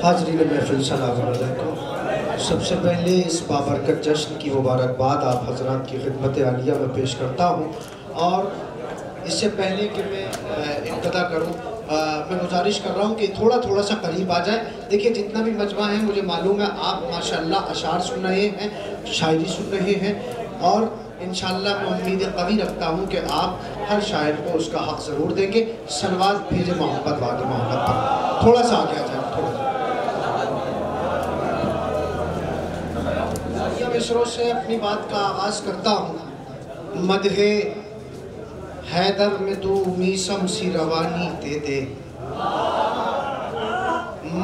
حاضرین محفل سلام علیکم۔ سب سے پہلے اس بابرکت جشن کی مبارکباد آپ حضرات کی خدمت عالیہ میں پیش کرتا ہوں، اور اس سے پہلے کہ میں ابتدا کروں میں گزارش کر رہا ہوں کہ تھوڑا سا قریب آ جائے۔ دیکھیں جتنا بھی مجمع ہے مجھے معلوم ہے آپ ماشاءاللہ اشعار سن رہے ہیں، شاعری سن رہے ہیں، اور انشاءاللہ میں امید قوی رکھتا ہوں کہ آپ ہر شاعر کو اس کا حق ضرور دیں گے۔ صلوات بھیجے محبت والی محبت پر، تھوڑا سا آگے آ جائے، تھوڑا سا۔ مصروں سے اپنی بات کا آغاز کرتا ہوں۔ مدح حیدر میں تو میسم سی روانی دے دے،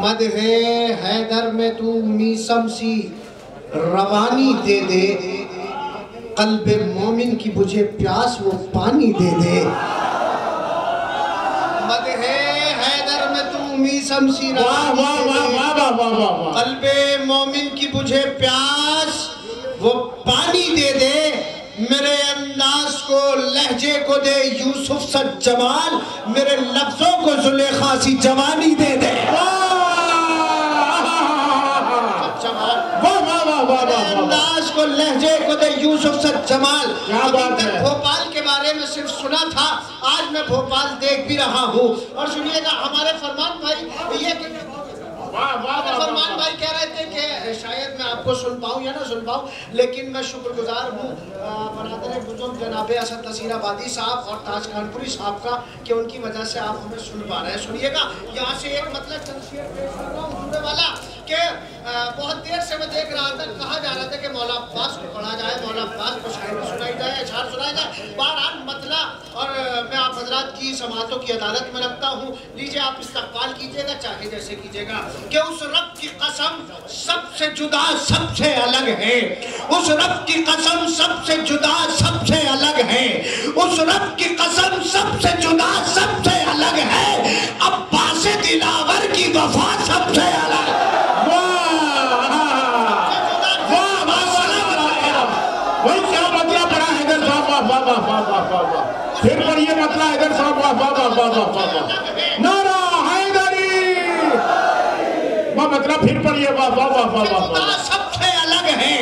مدح حیدر میں تو میسم سی روانی دے دے، قلب مومن کی بجھے پیاس وہ پانی دے دے۔ مدح حیدر میں تو میسم سی روانی دے دے، قلب مومن کی بجھے پیاس وہ پانی دے دے، میرے انداز کو لہجے کو دے یوسف سا جمال، میرے لفظوں کو زلیخا سی جوانی دے دے۔ میرے انداز کو لہجے کو دے یوسف سا جمال۔ ابھی تک بھوپال کے بارے میں صرف سنا تھا، آج میں بھوپال دیکھ بھی رہا ہوں۔ اور سنیے گا ہمارے فرمان بھائی، یہ فرمان بھائی کہہ رہے تھے کہ شاید میں آپ کو سن پاؤں یا نہ سن پاؤں، لیکن میں شکر گزار ہوں برادر بزرگ جناب اسد نصیر آبادی صاحب اور تاج خانپوری صاحب کا کہ ان کی وجہ سے آپ ہمیں سن پا رہے ہیں۔ سنیے گا یہاں سے ایک مطلب تنشیر پیش کر رہا ہوں جڑے والا کہ بہت دیر سے میں دیکھ رہا تھا، کہا جا رہا تھا کہ مولا عباس کو پڑھا جائے، مولا عباس کو شاعری سنائی جائے، اشعار سنائی جائے۔ بہرحال مطلع اور میں آپ حضرات کی سماعتوں کی عدالت میں رکھتا ہوں، لیجئے آپ استقبال کیجئے گا چاہے جیسے کیجئے گا کہ اس رب کی قسم سب سے جدا سب سے الگ ہے، اس رب کی قسم سب سے جدا سب سے الگ ہے، اس رب کی قسم سب سے جدا سب سے الگ ہے، عباس دلاور کی وفا سب سے الگ ہے۔ پھر پر یہ مطلع حیدر صاحب واہ نعرہ حیدری، وہ مطلع پھر پر یہ واہ سب سے الگ ہے،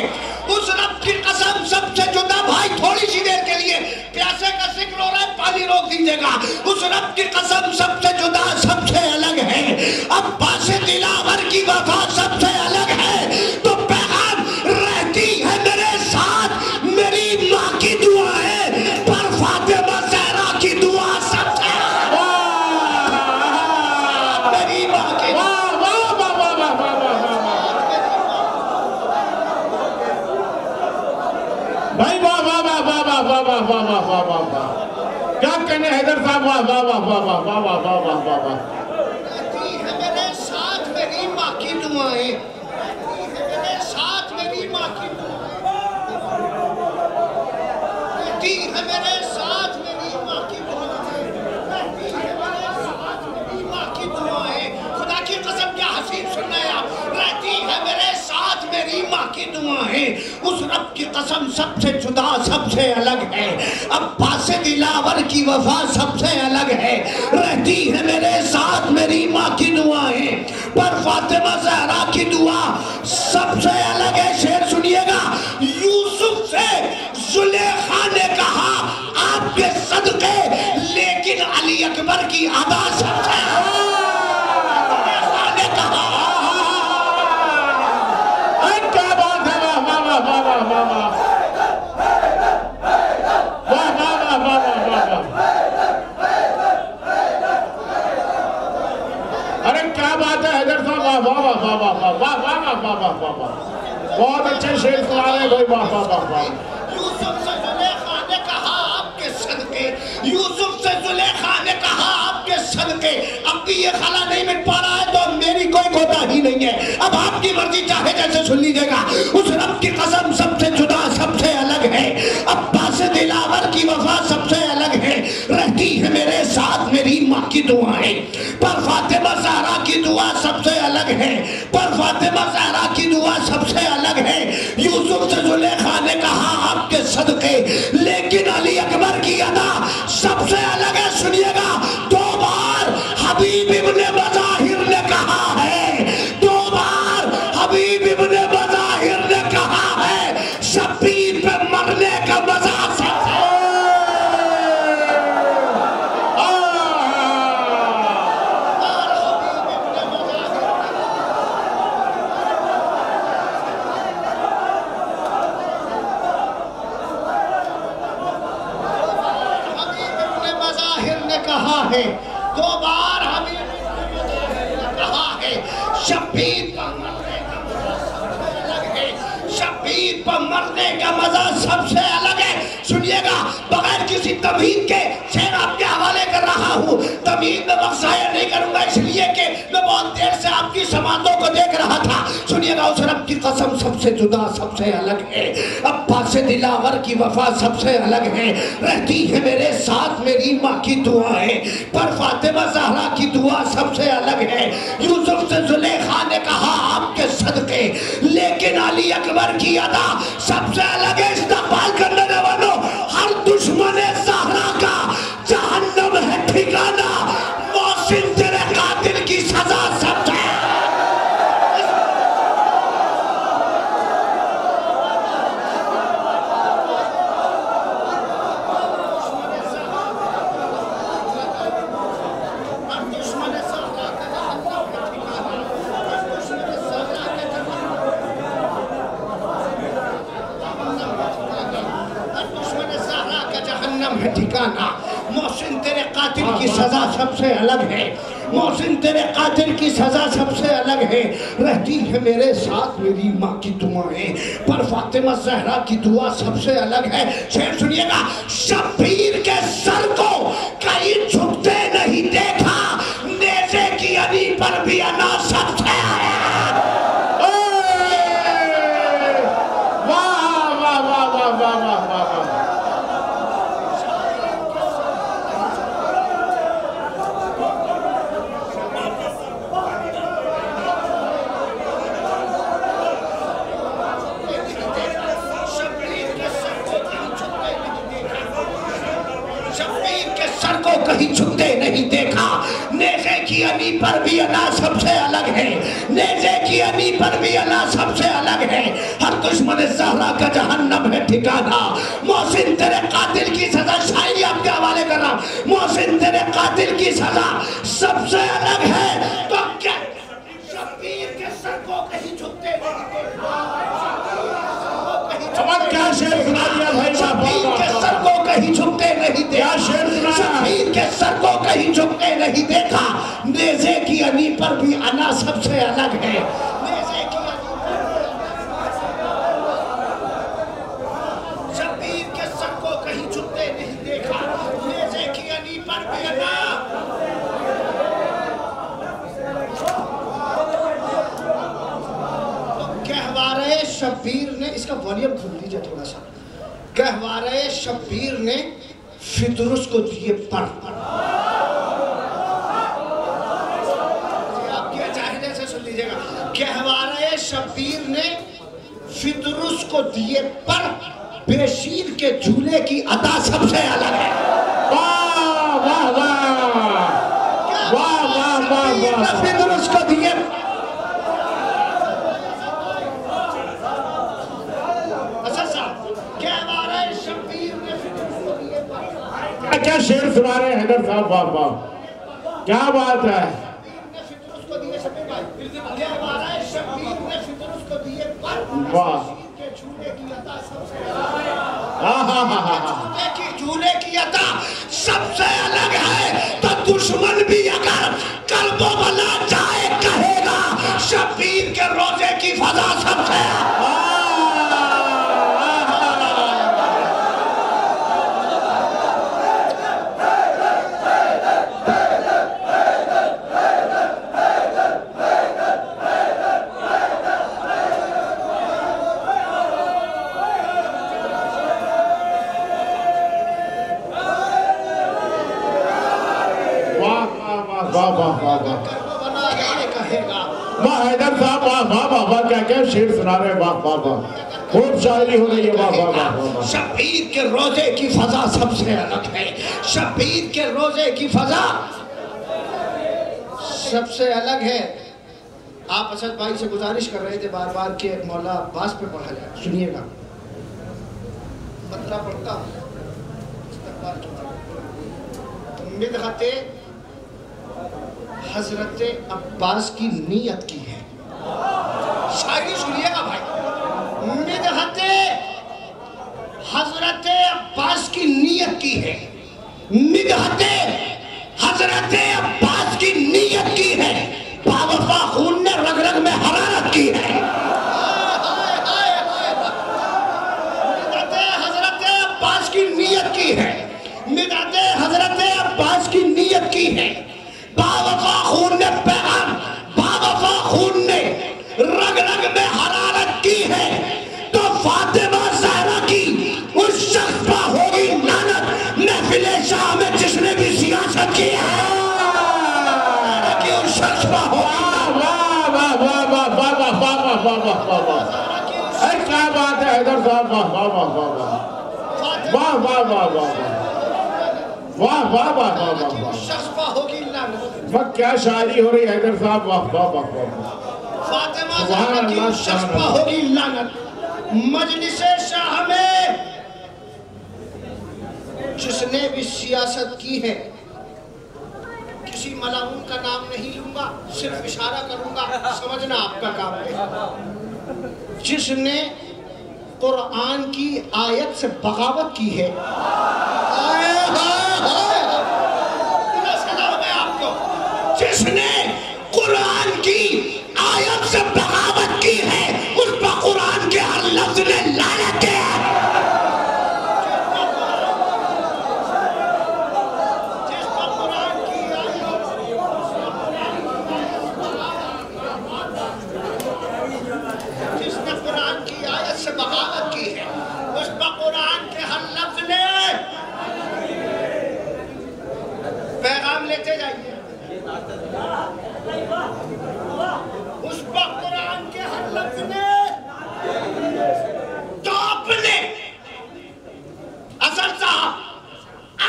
اس رب کی قسم سب سے جدا۔ بھائی تھوڑی سی دیر کے لیے پیاسے کا ذکر ہو رہا ہے، پانی روک دیجئے گا۔ اس رب کی قسم سب سے جدا سب سے الگ ہے، عباس دلاور کی وفا سب سے الگ ہے، تو پیغام رہتی ہے میرے ساتھ میری ماں کی دعائیں، پر فاطمہ زہرا کی دعا سب سے میری ماں کی بھائی واہ کیا کہنے حیدر صاحب واہ رہتی ہے میرے ساتھ میری ماں کی دعائیں، رہتی ہے میرے ساتھ میری ماں کی دعائیں، رہتی ہے میرے ساتھ میری ماں کی دعائیں، رہتی ہے میرے ساتھ میری ماں کی دعائیں۔ خدا کی قسم کیا حسین سننا ہے آپ، رہتی ہے میرے ساتھ میری ماں کی دعائیں، اس رب کی قسم سب سے جدا سب سے الگ ہے، عباس دلاور کی وفا سب سے الگ ہے، رہتی ہے میرے ساتھ میری ماں کی دعائیں، پر فاطمہ زہرا کی دعا سب سے الگ ہے۔ شعر سنیے گا، یوسف سے زلیخا نے کہا آپ کے صدقے، لیکن علی اکبر کی ادا سب سے زلیخا نے کہا۔ کیا بات ہے، ارے کیا بات ہے حیدر صاحب، بہت اچھے شعر سنا رہے بھائی، یوسف سے زلیخا نے کہا آپ کے صدقے، یوسف سے زلیخا نے کہا آپ کے صدقے، اب بھی یہ خلا نہیں مٹ پا رہا ہے تو میری کوئی کوتاہی نہیں ہے، اب آپ کی مرضی چاہے جیسے سن لیجئے گا۔ اس رب کی قسم سب سے جدا سب سے الگ ہے، عباس دلاور کی وفا سب سے الگ ہے، رہتی ہے میرے ساتھ میری ماں کی دعائیں، پر فاطمہ زہرا کی دعا سب سے الگ ہے، پر فاطمہ زہرا کی دعا سب سے الگ ہے۔ یوسف سے زلیخا نے کہا آپ کے صدقے، لیکن علی اکبر کی ادا سب سے الگ ہے۔ سنیے گا، دو بار حبیب ابن مظاہر نے کہا ہے، دو کہا ہے، 2 بار حبیب کہا ہے، شبیر پر مرنے کا مزہ سب سے الگ ہے، شبیر پر مرنے کا مزہ سب سے الگ ہے۔ سنیے گا، بغیر کسی تمہید کے شعر آپ کے حوالے کر رہا ہوں، تمہید میں وقت ضائع نہیں کروں گا اس لیے کہ میں بہت دیر سے آپ کی سماعتوں کو دیکھ رہا تھا۔ سنیے گا، اس رب کی قسم سب سے جدا سب سے الگ ہے، عباس دلاور کی وفا سب سے الگ ہے، رہتی ہے میرے ساتھ میری ماں کی دعائیں، پر فاطمہ زہرا کی دعا سب سے الگ ہے۔ یوسف سے زلیخا نے کہا آپ کے صدقے، لیکن علی اکبر کی ادا سب سے الگ ہے۔ استقبال کرنے والوں، ہر دشمن زہرا کا جہنم ہے ٹھکانہ، محسن تیرے قاتل کی سزا سب سے ٹھکانہ، محسن تیرے قاتل کی سزا سب سے الگ ہے، محسن تیرے قاتل کی سزا سب سے الگ ہے، رہتی ہے میرے ساتھ میری ماں کی دعائیں، پر فاطمہ زہرا کی دعا سب سے الگ ہے۔ شعر سنیے گا، شبیر کے سر کو کہیں جھکتے نہیں دیکھا، نیزے کی علی پر بھی انا سب سے آیا۔ کہیں چھکتے نہیں دیکھا، نیزے کی علی پر بھی انا سب سے الگ ہے، نیزے کی علی پر بھی انا سب سے الگ ہے، ہر دشمن زہرا کا جہنم ہے ٹھکانہ، محسن تیرے قاتل کی سزا، شاعری آپ کے حوالے کر رہا ہوں، محسن تیرے قاتل کی سزا سب سے الگ ہے۔ تو کیا شبیر کے سر کو کہیں چھکتے نہیں دیکھا، کیا شعر سنا دیا بھائی صاحب، شبیر کے سر کو کہیں جھکتے نہیں دیکھا، شبیر کے سر کو کہیں جھکتے نہیں دیکھا، نیزے کی علی پر بھی انا سب سے الگ ہے، نیزے کی علی شبیر کے سر کو کہیں جھکتے نہیں دیکھا، نیزے کی علی پر بھی انا۔ گہوارہ شبیر نے، اس کا والیوم کھول لیجئے تھوڑا سا، گہوارہ شبیر نے فدرس کو دیے پر، آپ کی اچاہدے سے سن لیجئے گا، گہوارہ شبیر نے فدرس کو دیے پر، بے شیر کے جھولے کی عطا سب سے الگ ہے۔ واہ واہ واہ واہ واہ واہ واہ، فدرس کو دیے کیا شعر سنا رہے ہیں حیدر صاحب، واہ واہ کیا بات ہے۔ جھولے کی عطا سب سے الگ ہے، تو دشمن بھی اگر قلب و بلا جائے کہے گا، شبیر کے روزے کی فضا سب سے حیدر صاحب، واہ واہ واہ واہ، کیا کیا شعر سنا رہے ہیں، واہ واہ واہ، خوب شاعری ہو رہی ہے، واہ واہ واہ۔ شبیر کے روزے کی فضا سب سے الگ ہے، شبیر کے روزے کی فضا سب سے الگ ہے۔ آپ اسد بھائی سے گزارش کر رہے تھے بار بار کہ مولا عباس پہ پڑھا جائے، سنیے گا، مطلب پڑھتا ہوں، استقبال کی مدحت حضرت عباس کی نیت کی ہے، شاعری سنیے گا بھائی، مدحت حضرت عباس کی نیت کی ہے، مدحت حضرت عباس کی نیت کی ہے، باوفا خون نے رگ رگ میں حرارت کی ہے۔ حضرت عباس کی نیت کی ہے، مدحت حضرت عباس کی نیت کی ہے، باوفا خون نے پیغام، باوفا خون نے رگ رگ میں حرارت کی ہے، تو فاطمہ زہرا کی اس شخص پر ہوگی لعنت محفل شاہ میں جس نے بھی سیاست کی ہے، کہ اس شخص پر ہوگی کیا بات ہے حیدر صاحب، واہ واہ واہ واہ واہ واہ واہ واہ واہ واہ واہ واہ اس شخص پر ہوگی لعنت۔ واہ کیا شاعری ہو رہی ہے حیدر صاحب، واہ واہ واہ واہ فاطمہ زہرا کی اس شخص پر ہوگی لعنت، مجلس شاہ میں جس نے بھی سیاست کی ہے، کسی ملعون کا نام نہیں لوں گا، صرف اشارہ کروں گا، سمجھنا آپ کا کام ہے، جس نے قرآن کی آیت سے بغاوت کی ہے، جس نے قرآن کی آیت سے بغاوت کی ہے، اس پر قرآن کے ہر لفظ نے لعنت ہے۔ جس پر قرآن کی آیت، جس نے قرآن کی آیت سے بغاوت کی ہے، اس پر قرآن کے ہر لفظ نے پیغام لیتے جائیے، اس پر قرآن کے ہر لفظ نے تو اپنے اصل صاحب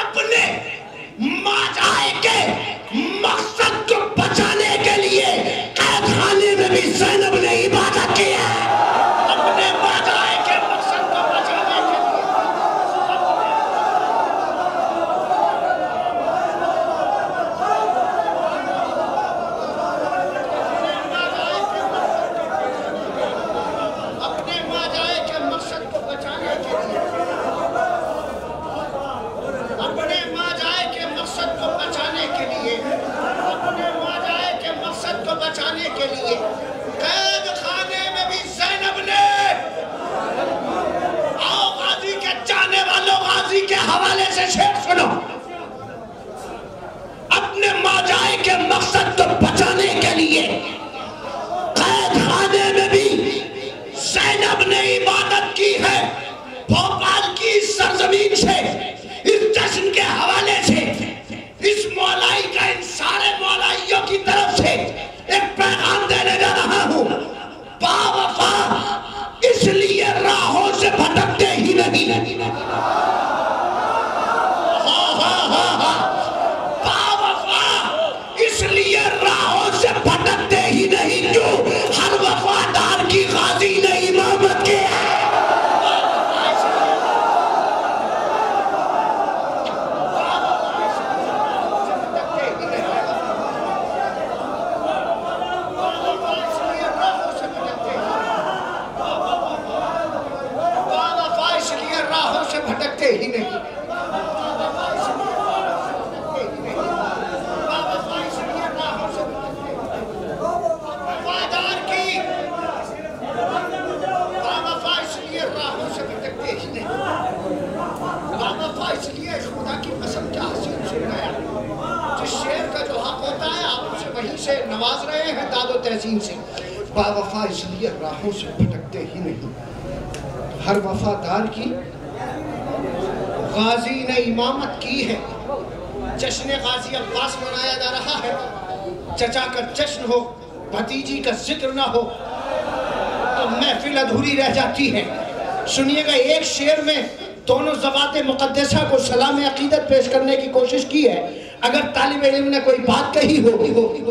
اپنے ماجائے کے مقصد کو بچانے کے لیے قید خانے میں بھی زینب نے عبادت کی ہے، اپنے ماجائے کے مقصد کو بچانے کے لیے۔ اپنے ماجائے کے مقصد کو بچانے کے لیے، اپنے ماجائے کے مقصد کو بچانے کے لیے، اپنے ماجائے کے مقصد کو بچانے کے لیے قید خانے میں بھی زینب نے، آؤ غازی کے چاہنے والوں غازی کے حوالے سے شعر سنو، اپنے ماجائے کے مقصد کو بچانے کے لیے قید خانے میں بھی زینب نے عبادت کی ہے، بھوپال کی سرزمین سے، اس جشن کے حوالے سے، اس مولائی کا ان سارے مولائیوں کی طرف سے ایک پیغام دینے جا رہا ہوں، باوفا اس لیے راہوں سے بھٹکتے ہی نہیں، باوفا اس لیے راہوں سے بھٹکتے ہی نہیں، جو ہر وفادار کی غازی نے امامت کی ہے۔ بھٹکتے ہی نہیں، وفادار کی باوفا اس لیے راہوں سے بھٹکتے ہی نہیں، باوفا اس لیے خدا کی قسم کیا حسین سن گیا، جس شعر کا جو حق ہوتا ہے آپ اسے وہیں سے نواز رہے ہیں داد و تحسین سے، باوفا اس لیے راہوں سے بھٹکتے ہی نہیں، ہر وفادار کی غازی نے امامت کی ہے، جشن غازی عباس منایا جا رہا ہے، چچا کا جشن ہو، بھتیجی کا ذکر نہ ہو تو محفل ادھوری رہ جاتی ہے۔ سنیے گا، ایک شعر میں دونوں زوات مقدسہ کو سلام عقیدت پیش کرنے کی کوشش کی ہے، اگر طالب علم نے کوئی بات کہی ہو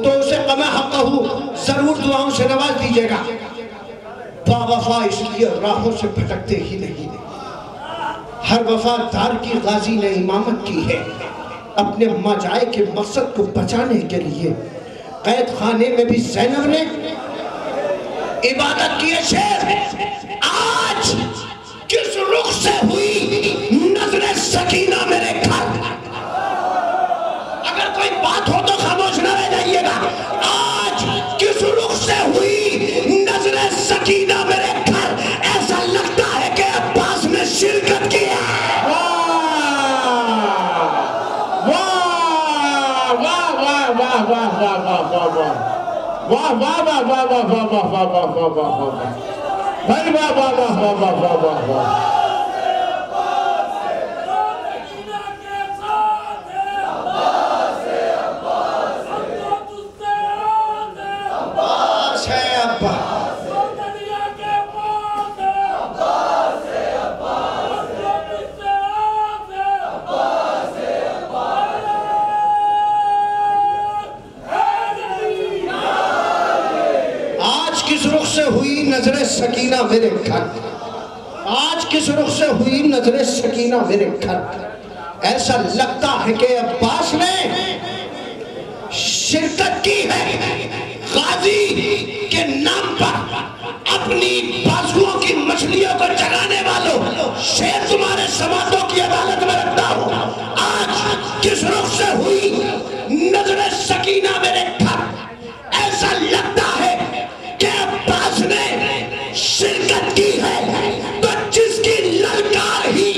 تو اسے قمع حقہ ضرور دعاؤں سے نواز دیجیے گا۔ باوفا اس لیے راہوں سے بھٹکتے ہی نہیں، ہر وفادار کی غازی نے امامت کی ہے، اپنے ماجائے کے مقصد کو بچانے کے لیے قید خانے میں بھی زینب نے عبادت کی ہے۔ شعر آج کس رخ سے ہوئی نظر سکینہ میرے گھر، اگر کوئی بات واہ واہ واہ واہ واہ واہ واہ واہ واہ واہ واہ واہ بھائی واہ واہ واہ واہ واہ واہ واہ واہ ہوئی نظر سکینہ میرے گھر، آج کس رخ سے ہوئی نظر سکینہ میرے گھر، ایسا لگتا ہے کہ عباس نے شرکت کی ہے غازی کے نام پر اپنی بازوؤں کی مچھلیوں کو جگانے والوں، شیر تمہارے سماعتوں کی عدالت میں رکھتا ہوں، آج کس رخ سے ہوئی نظر سکینہ میرے گھر، ایسا لگتا ہے کہ عباس نے شرکت کی ہے تو جس کی للکار ہی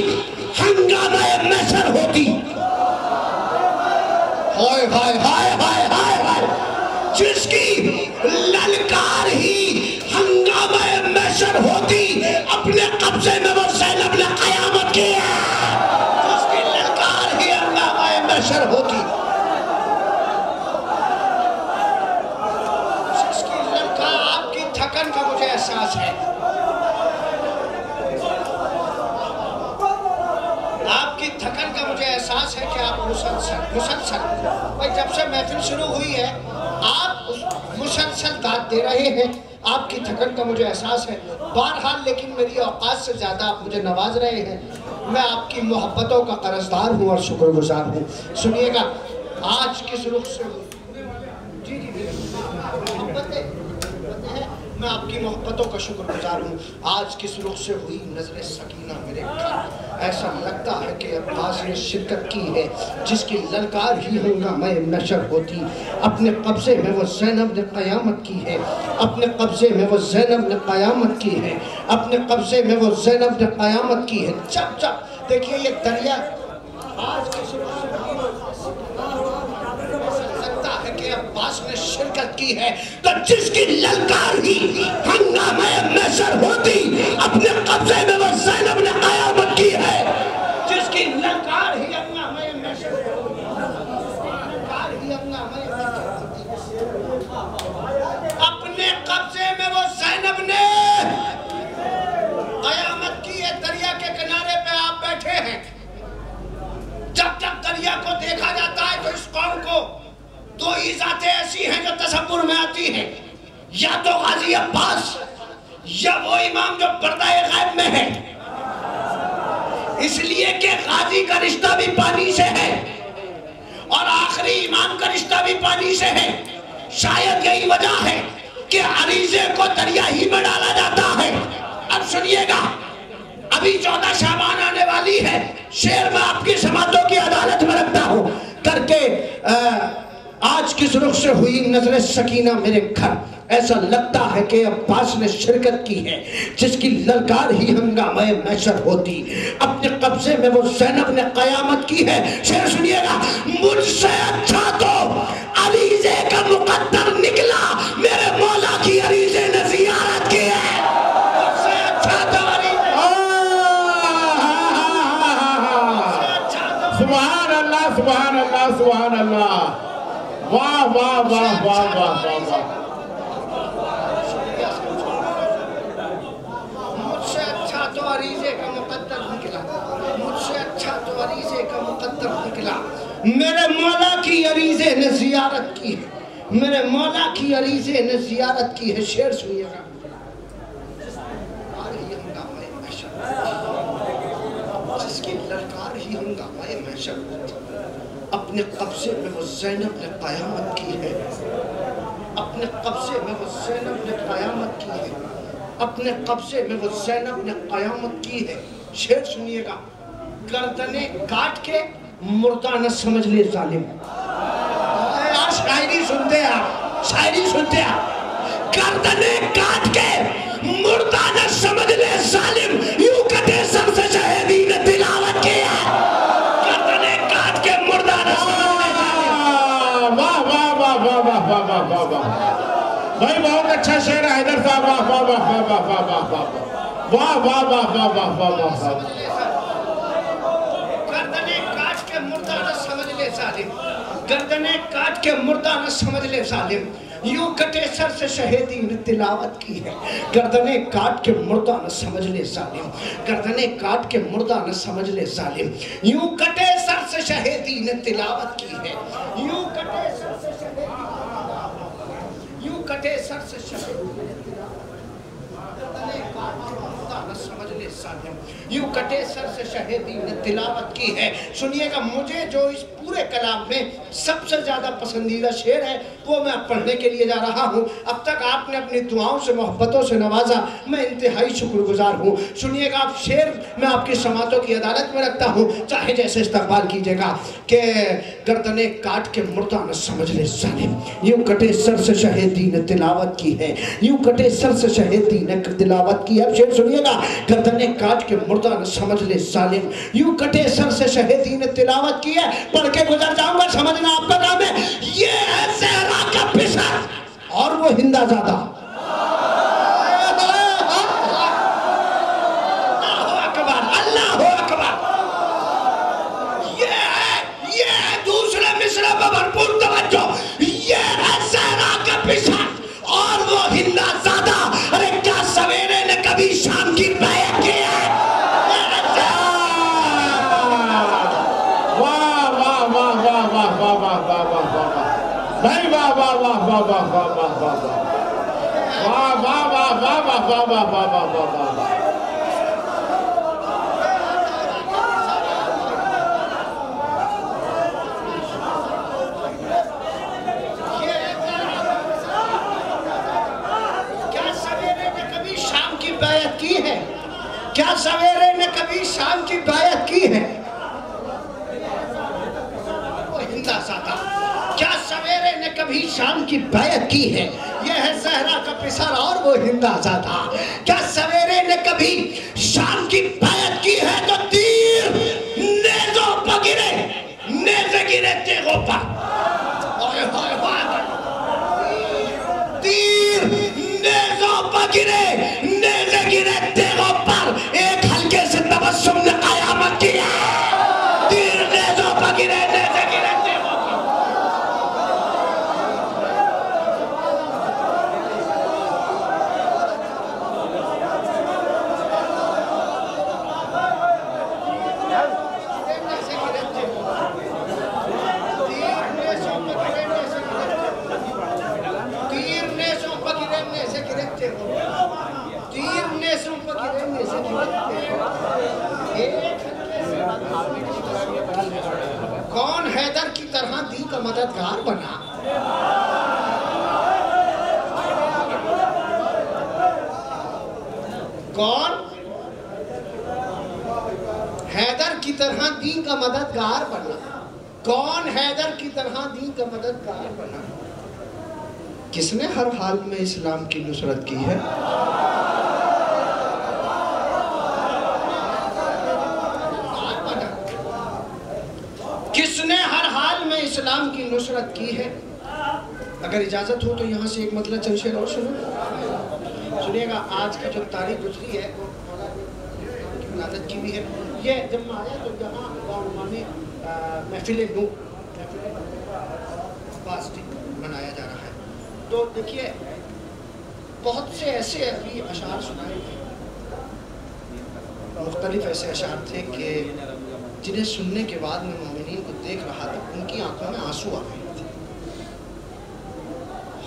ہنگامہ محشر ہوتی، ہائے ہائے ہائے ہائے ہائے ہائے، جس کی للکار ہی ہنگامہ محشر ہوتی، اپنے قبضے میں وہ زینب نے قیامت کی ہے، جس کی للکار ہی ہنگامہ محشر ہوتی، تھکن کا مجھے احساس ہے، آپ کی تھکن کا مجھے احساس ہے کہ آپ مسلسل بھائی جب سے محفل شروع ہوئی ہے آپ مسلسل داد دے رہے ہیں، آپ کی تھکن کا مجھے احساس ہے، بہرحال لیکن میری اوقات سے زیادہ آپ مجھے نواز رہے ہیں، میں آپ کی محبتوں کا قرضدار ہوں اور شکر گزار ہوں، سنیے گا آج کس رخ سے ہوئی، جی جی محبتیں میں آپ کی محبتوں کا شکر گزار ہوں، آج کس رخ سے ہوئی نظر سکینہ میرے گھر، ایسا لگتا ہے کہ عباس نے شرکت کی ہے جس کی للکار ہی ہنگامہ محشر ہوتی، اپنے قبضے میں وہ زینب نے قیامت کی ہے، اپنے قبضے میں وہ زینب نے قیامت کی ہے، اپنے قبضے میں وہ زینب نے قیامت کی ہے، جب جب دیکھیے یہ دریا آج کس رخ سے عباس نے شرکت کی ہے تو جس کی للکار ہی ہنگامہ محشر ہوتی، اپنے قبضے میں وہ زینب نے قیامت کی ہے، جس کی للکار ہی ہنگامہ محشر ہوتی، اپنے قبضے میں وہ زینب نے قیامت کی ہے، دریا کے کنارے پہ آپ بیٹھے ہیں، جب جب دریا کو دیکھا جاتا ہے تو اس قوم کو دو ہی ذاتیں ایسی ہیں جو تصور میں آتی ہیں، یا تو غازی عباس یا وہ امام جو پردہ غیب میں ہے، اس لیے کہ غازی کا رشتہ بھی پانی سے ہے اور آخری امام کا رشتہ بھی پانی سے ہے، شاید یہی وجہ ہے کہ عریضے کو دریا ہی میں ڈالا جاتا ہے۔ اب سنیے گا ابھی 14 شعبان آنے والی ہے، شعر میں آپ کی سماعتوں کی عدالت میں رکھتا ہوں کر کے آج کس رخ سے ہوئی نظر سکینہ میرے گھر، ایسا لگتا ہے کہ عباس نے شرکت کی ہے جس کی للکار ہی ہنگامہ محشر ہوتی، اپنے قبضے میں وہ زینب نے قیامت کی ہے، شعر سنیے گا، مجھ سے اچھا تو عریضے کا مقدر نکلا، میرے مولا کی عریضے نے زیارت کی ہے، مجھ سے اچھا تو سبحان اللہ سبحان اللہ سبحان اللہ، واہ واہ واہ واہ واہ واہ، مجھ سے اچھا تو عریضے کا مقدر نکلا، مجھ سے اچھا تو عریضے کا مقدر نکلا، میرے مولا کی عریضے نے زیارت کی ہے، میرے مولا کی عریضے نے زیارت کی ہے، شعر سنیے گا، جس کی للکار ہی ہنگامہ محشر ہوتی، اپنے قبضے میں وہ زینب نے قیامت کی ہے، اپنے قبضے میں وہ زینب نے قیامت کی ہے، اپنے قبضے میں وہ زینب نے قیامت کی ہے، شعر سنیے گا، گردنیں کاٹ کے مردہ نہ سمجھ لے ظالم، یار شاعری سنتے آپ، شاعری سنتے آپ، گردنیں کاٹ کے مردہ نہ سمجھ لے ظالم، یوں کٹے سب سے شہیدی نے تلاوت کیا، گردنیں کاٹ کے مردہ نہ سمجھ لے ظالم، واہ واہ واہ واہ واہ واہ واہ واہ، بھائی بہت اچھا شعر ہے حیدر صاحب، واہ واہ واہ واہ واہ واہ واہ واہ واہ واہ واہ واہ واہ واہ واہ۔ گردنیں کاٹ کے مردہ نہ سمجھ لے ظالم، گردنیں کاٹ کے مردہ نہ سمجھ لے ظالم، یوں کٹے سر سے شہیدی نے تلاوت کی ہے، گردنیں کاٹ کے مردہ نہ سمجھ لے ظالم، گردنیں کاٹ کے مردہ نہ سمجھ لے ظالم، یوں کٹے سر سے شہیدی نے تلاوت کی ہے، یوں کٹے سر سے شہیدی، یوں کٹے سر سے شہیدی، گردنیں کاٹ کے مردہ نہ سمجھ لے ظالم، یوں کٹے سر سے شہیدی نے تلاوت کی ہے۔ سنیے گا، مجھے جو اس پورے کلام میں سب سے زیادہ پسندیدہ شعر ہے وہ میں پڑھنے کے لیے جا رہا ہوں۔ اب تک آپ نے اپنی دعاؤں سے محبتوں سے نوازا، میں انتہائی شکر گزار ہوں۔ سنیے گا، آپ شعر میں آپ کی سماعتوں کی عدالت میں رکھتا ہوں، چاہے جیسے استقبال کیجئے گا کہ گردنیں کاٹ کے مردہ نہ سمجھ لے ظالم، یوں کٹے سر سے شہیدی نے تلاوت کی ہے، یوں کٹے سر سے شہیدی نے تلاوت کی ہے۔ اب شعر سنیے گا، گردنیں کاٹ کے مردہ نہ سمجھ لے ظالم، یوں کٹے سر سے شہیدی نے تلاوت کی ہے۔ پڑھ کے گزر جاؤں گا، سمجھنا آپ کا کام ہے۔ یہ ہے زہرا کا پسر اور وہ ہندہ زادہ، اللہ اکبر، اللہ اکبر۔ یہ ہے دوسرے مصرع پر بھرپور توجہ، یہ ہے زہرا کا پسر اور وہ ہندہ زادہ۔ ارے کیا سویرے نے کبھی شام کی بیعت کی ہے؟ بھائی واہ واہ واہ واہ واہ واہ واہ واہ واہ واہ واہ واہ واہ واہ واہ واہ واہ واہ واہ۔ کیا سویرے نے کبھی شام کی بیعت کی ہے؟ کیا سویرے نے کبھی شام کی بیعت کی ہے؟ وہ ہندہ زادہ، کیا سویرے نے کبھی شام کی بیعت کی ہے؟ یہ ہے زہرا کا پسر اور وہ ہندہ زادہ۔ کیا سویرے نے کبھی شام کی بیعت کی ہے تو تیر نیزوں پر گرے، نیزے گرے تیغوں پر، تیر نیزوں پر گرے، نیزے گرے تیغوں پر، ایک ہلکے سے تبسم نے قیامت کی ہے۔ تیر نیزوں پر گرے، نیزے گرے تیغوں پر۔ کون حیدر کی طرح دین کا مددگار بنا؟ کون حیدر کی طرح دین کا مددگار بنا؟ کون حیدر کی طرح دین کا مددگار بنا؟ کس نے ہر حال میں اسلام کی نصرت کی ہے؟ کس نے ہر حال میں اسلام کی نصرت کی ہے؟ اگر اجازت ہو تو یہاں سے ایک مطلب چند شعر اور سنیے گا۔ آج کی جو تاریخ گزری ہے وہ کی ولادت کی بھی ہے۔ یہ جب میں آیا تو یہاں محفل نور منایا جا رہا ہے، تو دیکھیے بہت سے ایسے ابھی اشعار سنائے گئے، مختلف ایسے اشعار تھے کہ جنہیں سننے کے بعد میں مومنین کو دیکھ رہا تھا، ان کی آنکھوں میں آنسو آ گئے تھے۔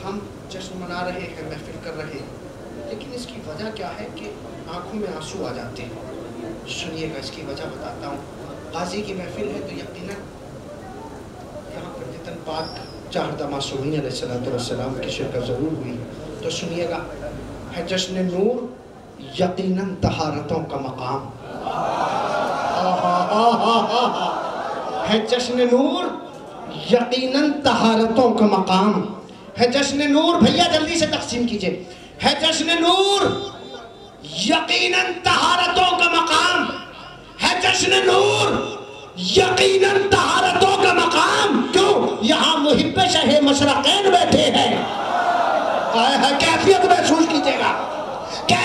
ہم جشن منا رہے ہیں، محفل کر رہے ہیں، لیکن اس کی وجہ کیا ہے کہ آنکھوں میں آنسو آ جاتے ہیں۔ سنیے گا، اس کی وجہ بتاتا ہوں۔ غازی کی محفل ہے تو یقیناً یہاں پر جتن پاک چاہردہ معصومین علیہ السلام کی شرکت ضرور ہوئی، تو سنیے گا، ہے جشن نور یقیناً طہارتوں کا مقام، ہے جشن نور یقیناً طہارتوں کا مقام، ہے جشن نور، بھیا جلدی سے تقسیم کیجئے، ہے جشن نور یقیناً طہارتوں کا مقام، ہے جشن نور یقیناً طہارتوں کا مقام۔ کیوں؟ یہاں محب شہ مشرقین بیٹھے ہیں،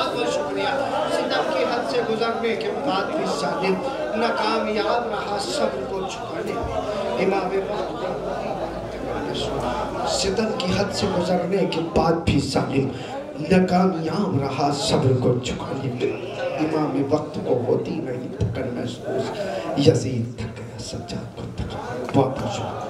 بہت بہت شکریہ. ستم کی حد سے گزرنے کے بعد بھی ظالم ناکامیاب رہا صبر کو چھپانے میں. امام وقت ستم کی حد سے گزرنے کے بعد بھی ظالم ناکامیاب رہا صبر کو چھپانے میں. امام وقت کو ہوتی نہیں تھکن محسوس، یزید تھک گیا سجاد کو تھکا. بہت بہت شکریہ.